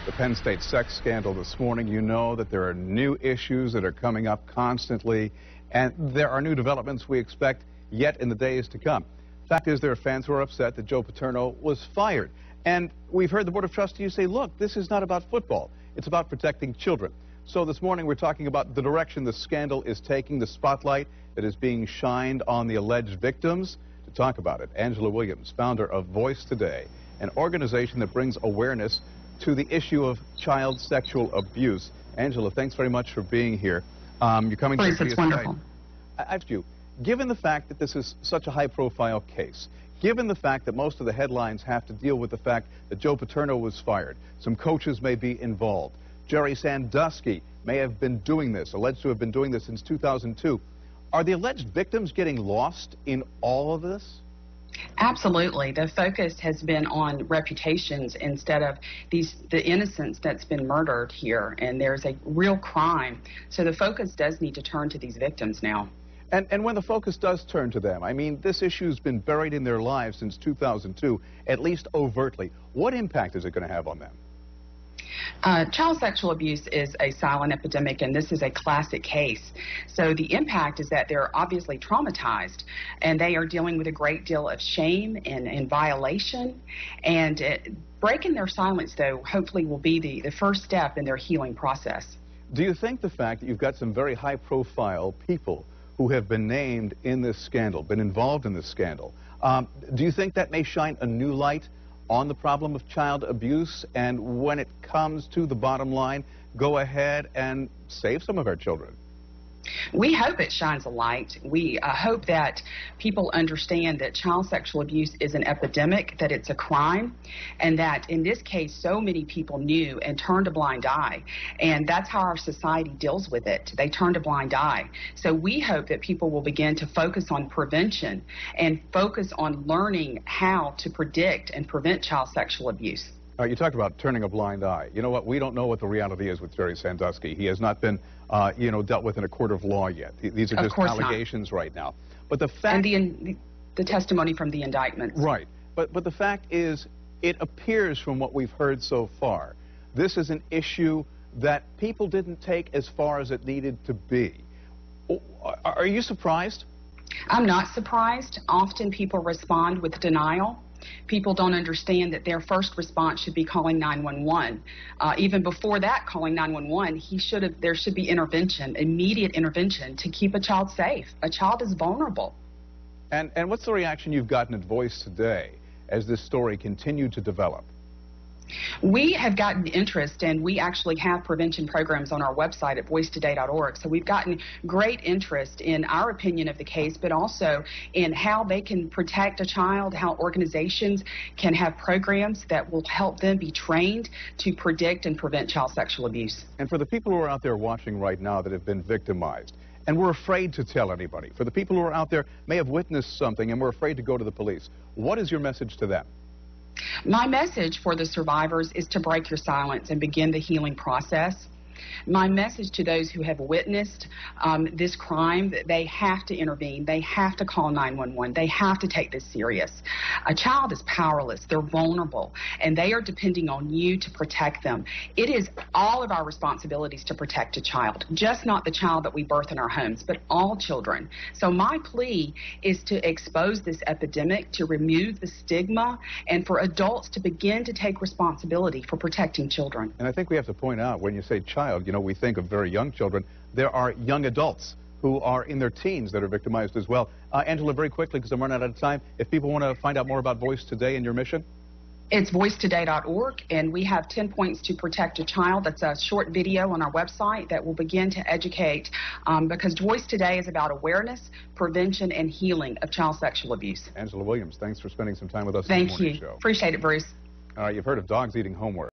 the Penn State sex scandal this morning. You know that there are new issues that are coming up constantly, and there are new developments we expect yet in the days to come. Fact is, there are fans who are upset that Joe Paterno was fired. And we've heard the Board of Trustees say, look, this is not about football. It's about protecting children. So this morning we're talking about the direction the scandal is taking, the spotlight that is being shined on the alleged victims. To talk about it, Angela Williams, founder of Voice Today, an organization that brings awareness to the issue of child sexual abuse. Angela, thanks very much for being here. You're coming Please, it's wonderful. I ask you, given the fact that this is such a high-profile case, given the fact that most of the headlines have to deal with the fact that Joe Paterno was fired, some coaches may be involved, Jerry Sandusky may have been doing this, alleged to have been doing this since 2002. Are the alleged victims getting lost in all of this? Absolutely. The focus has been on reputations instead of the innocence that's been murdered here, and there's a real crime. So the focus does need to turn to these victims now. And when the focus does turn to them, I mean, this issue's been buried in their lives since 2002, at least overtly. What impact is it going to have on them? Child sexual abuse is a silent epidemic, and this is a classic case. So the impact is that they're obviously traumatized, and they are dealing with a great deal of shame and violation. And breaking their silence, though, hopefully will be the first step in their healing process. Do you think the fact that you've got some very high-profile people who have been named in this scandal, been involved in this scandal, do you think that may shine a new light on the problem of child abuse, and when it comes to the bottom line, go ahead and save some of our children? We hope it shines a light. We hope that people understand that child sexual abuse is an epidemic, that it's a crime, and that in this case so many people knew and turned a blind eye. And that's how our society deals with it. They turned a blind eye. So we hope that people will begin to focus on prevention and focus on learning how to predict and prevent child sexual abuse. You talked about turning a blind eye. You know what? We don't know what the reality is with Jerry Sandusky. He has not been, dealt with in a court of law yet. These are just allegations right now. But the fact... And the testimony from the indictments. Right. But the fact is, it appears from what we've heard so far, this is an issue that people didn't take as far as it needed to be. Are you surprised? I'm not surprised. Often people respond with denial. People don't understand that their first response should be calling 911. Even before that, calling 911, there should be intervention, immediate intervention to keep a child safe. A child is vulnerable. And what's the reaction you've gotten at Voice Today as this story continued to develop? We have gotten interest, and we actually have prevention programs on our website at voicetoday.org. So we've gotten great interest in our opinion of the case, but also in how they can protect a child, how organizations can have programs that will help them be trained to predict and prevent child sexual abuse. And for the people who are out there watching right now that have been victimized, and we're afraid to tell anybody, for the people who are out there may have witnessed something and we're afraid to go to the police, what is your message to them? My message for the survivors is to break your silence and begin the healing process. My message to those who have witnessed this crime, they have to intervene. They have to call 911. They have to take this serious. A child is powerless. They're vulnerable, and they are depending on you to protect them. It is all of our responsibilities to protect a child, just not the child that we birth in our homes, but all children. So my plea is to expose this epidemic, to remove the stigma, and for adults to begin to take responsibility for protecting children. And I think we have to point out, when you say child, we think of very young children. There are young adults who are in their teens that are victimized as well. Angela, very quickly, because I'm running out of time, if people want to find out more about Voice Today and your mission? It's voicetoday.org, and we have 10 points to protect a child. That's a short video on our website that will begin to educate, because Voice Today is about awareness, prevention, and healing of child sexual abuse. Angela Williams, thanks for spending some time with us. Thank on the morning you. Show. Appreciate it, Bruce. You've heard of dogs eating homework.